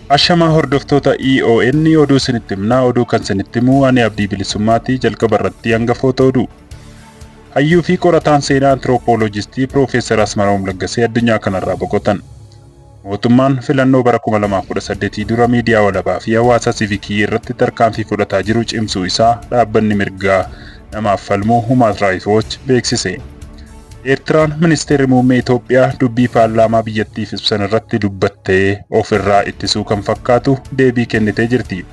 Ashamaa hordoftoota EON oduu isinitti himna. Oduu kan isinitti himu ani Abdii Bilisummaati. Jalqaba irratti hangafoota oduu. Hayyuu fi qorataan seenaa antiroopoolojistii Piroofeesar Asmaraam Laggasee addunyaa kanarraa boqotan. Mootummaan filannoo bara 2018 dura miidiyaa walabaa fi hawaasa siivikii irratti tarkaanfii fudhataa jiru cimsuu isaa dhaabbanni mirgaa namaaf falmu Human Rights Watch beeksise. Eertiraan ministeerri muummee Itoophiyaa dubbii paarlaamaa biyyattiif ibsan irratti dubbattee ofirraa ittisuu kan fakkaatu deebii kennitee jirti.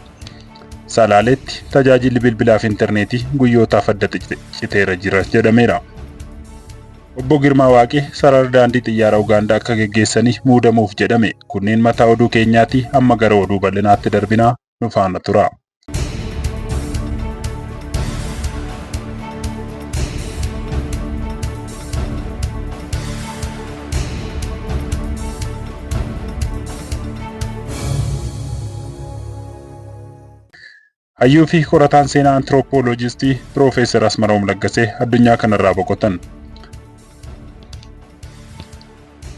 Salaaleetti tajaajilli bilbilaa fi intarneetii guyyootaaf adda citeera jira jedhameera. Obbo Girmaa Waaqee sarara daandii xiyyaara Ugaandaa akka geggeessanii muudamuuf jedhame. Kunneen mataa oduu keenyaati. Amma gara oduu bal'inaatti darbinaa nu faana tura. Hayyuu fi qorataan seenaa antiroopoolojistii Piroofeesar Asmaraam Laggasee addunyaa kanarraa boqotan.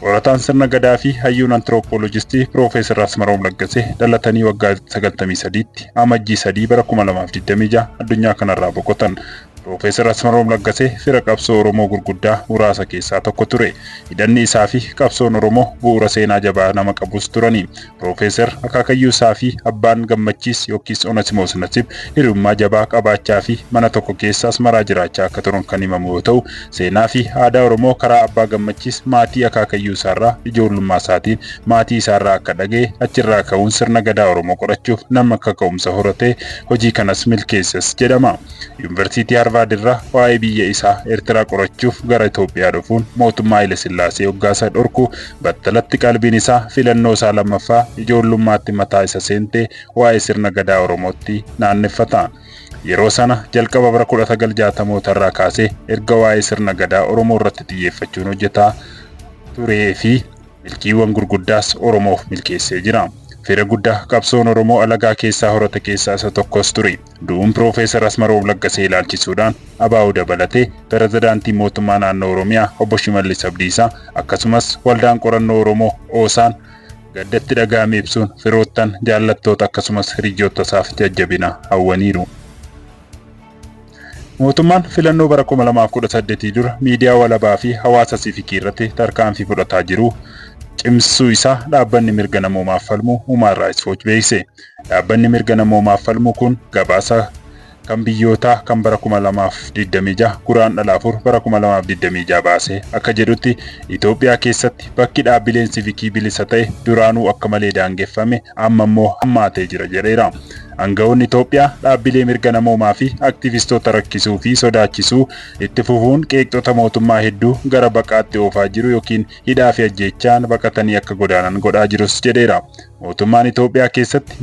Qorataan sirna gadaa fi hayyuun antiroopoolojistii Piroofeesar Asmaraam Laggasee dhalatanii waggaa 93tti amajjii 3 bara 2026 addunyaa kanarraa boqotan. Piroofeesar Asmaraam Laggasee fira qabsoo Oromoo gurguddaa muraasa keessaa tokko ture. Hidhanni isaa fi qabsoon Oromoo bu'uura seenaa jabaa nama qabus turani. Piroofeesar akaakayyuu isaa fi abbaan Gammachiis yookiis Onasimoos Nasib hiriyummaa jabaa qabaachaa fi mana tokko keessa Asmaraa jiraachaa akka turan kan himamu yoo ta'u, seenaa fi aadaa Oromoo karaa abbaa Gammachiis maatii akaakayyuu isaarraa ijoollummaa isaatiin maatii isaarraa akka dhagee achirraa ka'uun sirna gadaa Oromoo qorachuuf nama akka ka'umsa horatee hojii kanas milkeessas jedhama. Yuunivarsiitii Harvard irraa waa'ee biyya isaa Eertiraa qorachuuf gara Itoophiyaa dhufuun mootummaa Haile Sillaasee hoggaasaa dhorku battalatti qalbiin isaa filannoo isaa lammaffaa ijoollummaatti mataa isa seentee waa'ee sirna gadaa Oromootti naanneffata. Yeroo sana jalqaba bara 1960 irraa kaasee erga waa'ee sirna gadaa Oromoo irratti xiyyeeffachuun hojjetaa turee fi milkiiwwan gurguddaas Oromoof milkeessee jira. Fira guddaa qabsoon Oromoo alagaa keessaa horate keessaa isa tokkos ture. Du'uun Piroofeesar Asmaraam Laggasee ilaalchisuudhaan ABO dabalatee pirezidaantii mootummaa naannoo Oromiyaa Obbo Shimallis Abdiisaa akkasumas waldaan qorannoo Oromoo OSA'n gaddatti dhaga'ame ibsuun firoottan jaallattoota akkasumas hiriyoota isaaf jajjabina hawwaniiru. Mootummaan filannoo bara 2018 dura miidiyaa walabaa fi hawaasa siivikii irratti tarkaanfii fudhataa jiru cimsuu isaa dhaabbanni mirga namoomaaf falmu Human Rights Watch beeksise. Dhaabbanni mirga namoomaaf falmu kun gabaasa kan biyyootaa kan bara 2026 guraandhala 4 bara 2026 baase akka jedhutti Itoophiyaa keessatti bakki dhaabbileen siivikii bilisa ta'e duraanuu akka malee daangeffame amma immoo hammaatee jira jedheera. Aangawoonni Itoophiyaa dhaabbilee mirga namoomaa fi aktivistoota rakkisuu fi sodaachisuu itti fufuun qeeqxota mootummaa hedduu gara baqaatti oofaa jiru yookiin hidhaa fi ajjeechaan baqatanii akka godaanan godhaa jirus jedheera. Mootummaan Itoophiyaa keessatti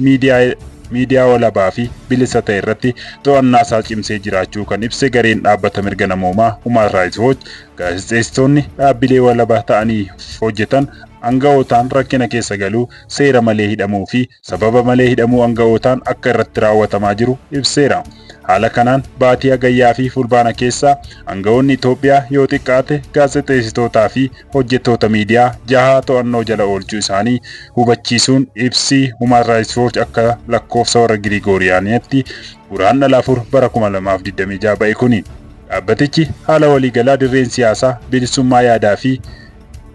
miidiyaa walabaa fi bilisa ta'e irratti to'annaa isaa cimsee jiraachuu kan ibse gareen dhaabbata mirga namoomaa Human Rights Watch gaazexeessitoonni dhaabbilee walabaa ta'anii hojjetan aanga'ootaan rakkina keessa galuu, seera malee hidhamuu fi sababa malee hidhamuu aanga'ootaan akka irratti raawwatamaa jiru ibseera. Haala kanaan baatii hagayyaa fi fulbaana keessa aanga'oonni Itoophiyaa yoo xiqqaate gaazexeessitootaa fi hojjettoota miidiyaa 6 to'annoo jala oolchuu isaanii hubachiisuun ibsi Human Rights Watch akka lakkoofsa warra Girigooriyaaniitti guraandhala 4 bara 2026 ba'e kuni. Dhaabbatichi haala waliigalaa dirreen siyaasaa bilisummaa yaadaa fi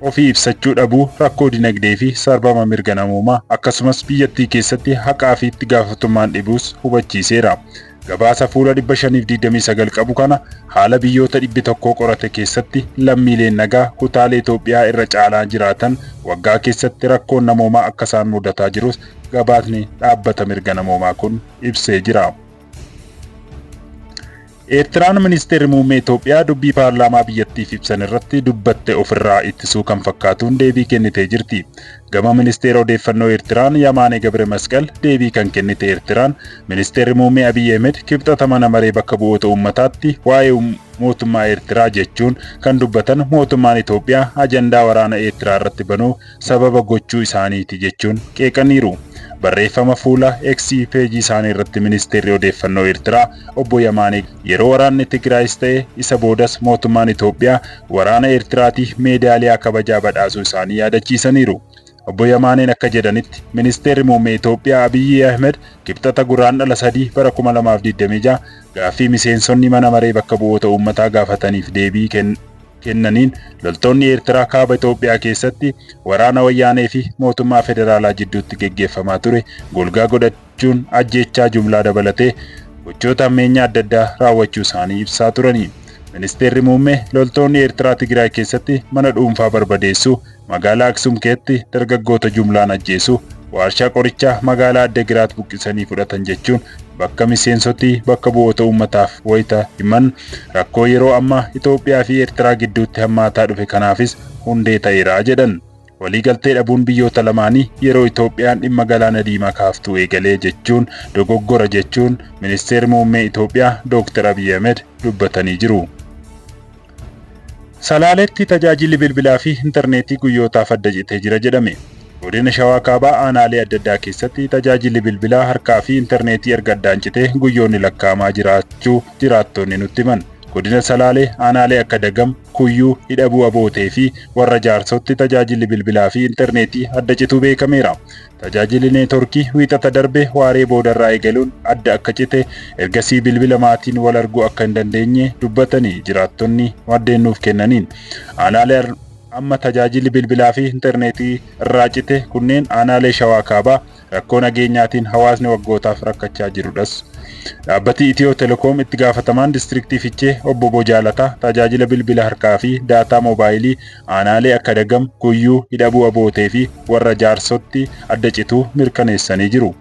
ofii ibsachuu dhabuu rakkoo dinagdee fi sarbama mirga namoomaa akkasumas biyyattii keessatti haqaa fi itti gaafatamummaan dhibuus hubachiiseera. Gabaasa fuula 529 qabu kana haala biyyoota 100 qorate keessatti lammiileen nagaa kutaalee Itoophiyaa irra caalaa jiraatan waggaa keessatti rakkoon namoomaa akka isaan mudataa jirus gabaasni dhaabbata mirga namoomaa kun ibsee jira. Eertiraan ministeerri muummee Itoophiyaa dubbii paarlaamaa biyyattiif ibsan irratti dubbatte ofirraa ittisuu kan fakkaatuun deebii kennitee jirti. Gama ministeera odeeffannoo Eertiraan Yamaanee Gabre Masqal deebii kan kennite Eertiraan ministeerri muummee Abiy Ahmed kibxata mana maree bakka bu'oota uummataatti waa'ee mootummaa Eertiraa jechuun kan dubbatan mootummaan Itoophiyaa ajandaa waraana Eertiraa irratti banuu sababa gochuu isaaniiti jechuun qeeqaniiru. Barreeffama fuula X page isaanii irratti ministeerri odeeffannoo Eertiraa obbo Yamaanee yeroo waraanni Tigraayis ta'e isa boodas mootummaan Itoophiyaa waraana Eertiraatiif meedaaliyaa kabajaa badhaasuu isaanii yaadachiisaniiru. Obbo Yamaaneen akka jedhanitti ministeerri muummee Itoophiyaa Abiyyi Ahmed kibxata guraandhala 3 bara 2026 gaaffii miseensonni mana maree bakka bu'oota uummataa gaafataniif deebii kennaniin loltoonni Eertiraa kaaba Itoophiyaa keessatti waraana wayyaanee fi mootummaa federaalaa jidduutti geggeeffamaa ture golgaa godhachuun ajjeechaa jumlaa dabalatee gochoota ammeenyaa adda addaa raawwachuu isaanii ibsaa turani. Ministeerri muummee loltoonni Eertiraa Tigraay keessatti mana dhuunfaa barbadeessuu, magaalaa Aksum keessatti dargaggoota jumlaan ajjeesuu, warshaa qorichaa magaalaa Addagiraat buqqisanii fudhatan jechuun bakka miseensoti bakka bu'oota uummataaf wayita himan rakkoo yeroo ammaa Itoophiyaa fi Eertiraa gidduutti hammaataa dhufe kanaafis hundee ta'eera jedhan. Waliigaltee dhabuun biyyoota lamaanii yeroo Itoophiyaan dhimma galaana diimaa kaaftuu eegalee jechuun dogoggora jechuun ministeerri muummee Itoophiyaa Dr. Abiy Ahmed dubbatanii jiru. Salaaleetti tajaajilli bilbilaa fi intarneetii guyyootaaf adda citee jira jedhame. Godina Shawaa Kaabaa aanaalee adda addaa keessatti tajaajilli bilbilaa harkaa fi intarneetii erga addaan citee guyyoonni lakkaa'amaa jiraachuu jiraattonni nutti himan. Godina Salaalee aanaalee akka Dagam, Kuyyuu, Hidhabuu Abootee fi warra Jaarsotti tajaajilli bilbilaa fi intarneetii adda cituu beekameera. Tajaajilli neetworkii wiixata darbe waaree boodarraa eegaluun adda akka cite ergasii bilbila maatiin wal arguu akka hin dandeenye dubbatanii jiraattonni maddeen nuuf kennaniin. Aanaalee amma tajaajilli bilbilaa fi intarneetii irraa cite kunneen aanaalee Shawaa Kaabaa rakkoo nageenyaatiin hawaasni waggootaaf rakkachaa jirudhas. Dhaabbati Itiyoo Telekoom itti gaafatamaan distriktii Fichee obbo Bojaalataa tajaajila bilbila harkaa fi daataa moobaayilii aanaalee akka Dagam, Kuyyuu, Hidhabuu Abootee fi warra Jaarsotti adda cituu mirkaneessanii jiru.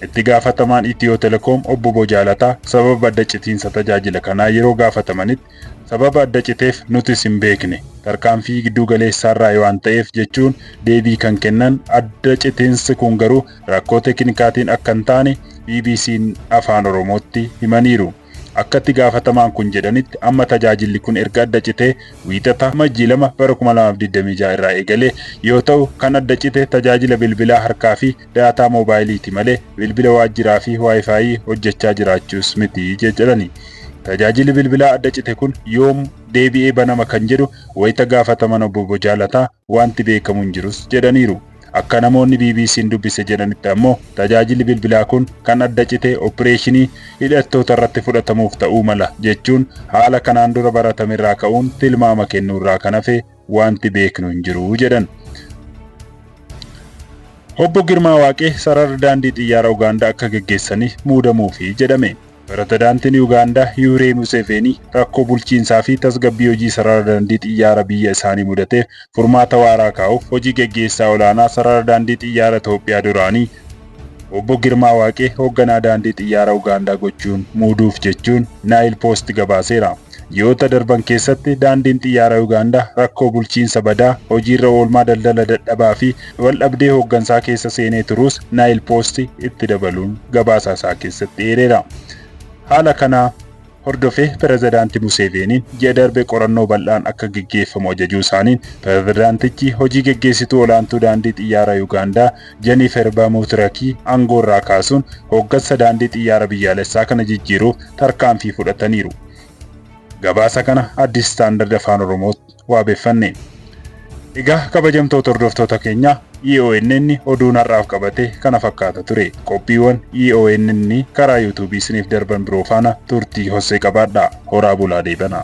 Itti gaafatamaan Itiyoo Telekoom obbo Bojaalataa sababa adda citiinsa tajaajila kanaa yeroo gaafatamanitti sababa adda citeef nutis hin beekne tarkaanfii gidduu galeessaarraa waan ta'eef jechuun deebii kan kennan adda citiinsi kun garuu rakkoo teeknikaatiin akka hin taane BBC'n afaan Oromootti himaniiru. Akka itti gaafatamaan kun jedhanitti amma tajaajilli kun erga adda citee wiixata Majjii 2 bara 2026 irraa eegalee yoo ta'u kan adda cite tajaajila bilbilaa harkaa fi daataa moobaayiliiti malee bilbila waajjiraa fi waayifaayi hojjechaa jiraachuus miti jedhani. Tajaajilli bilbilaa adda cite kun yoom deebi'ee banama kan jedhu wayita gaafataman obbo Bojaalataa wanti beekamu hin jirus jedhaniiru. Akka namoonni BBC'n dubbise jedhanitti ammoo tajaajilli bilbilaa kun kan adda cite opereeshinii hidhattoota irratti fudhatamuuf ta'uu mala jechuun haala kanaan dura baratamerraa ka'uun tilmaama kennuurraa kan hafe wanti beeknu hin jiru jedhan. Obbo Girmaa Waaqee sarara daandii xiyyaara Ugaandaa akka geggeessaniif muudamuufi jedhame. Pirezidaantiin Ugaandaa Yuree Museveenii rakkoo bulchiinsaa fi tasgabbii hojii sarara daandii xiyyaara biyya isaanii mudateef furmaata waaraa kaa'uuf hojii geggeessaa olaanaa sarara daandii xiyyaara Itoophiyaa duraanii obbo Girmaa Waaqee hoogganaa daandii xiyyaara Ugaandaa gochuun muuduuf jechuun Naayil Poost gabaaseera. Yoota darban keessatti daandiin xiyyaara Ugaandaa rakkoo bulchiinsa badaa, hojiirra oolmaa daldala dadhabaa fi wal dhabdee hooggansaa keessa seenee turus Naayil Poost itti dabaluun gabaasaa isaa keessatti eereera. Haala kana hordofee pirezidaantii Museveeniin ji'a darbe qorannoo bal'aan akka geggeeffamu ajajuu isaaniin pirezidaantichi hojii geggeessituu olaantuu daandii xiyyaara Ugaandaa Jennifer Baamutirakii aangoorraa kaasuun hooggansa daandii xiyyaara biyyaalessaa kana jijjiiruuf tarkaanfii fudhataniiru. Gabaasa kana Addis Standard Afaan Oromootti waabeeffanne. Egaa kabajamtoota hordoftoota keenya EONN oduun har'aaf qabate kana fakkaata ture. Qophiiwwan EONN karaa YouTube isiniif darban biroo faana turtii hossee qabaadhaa. Horaa bulaa deebanaa.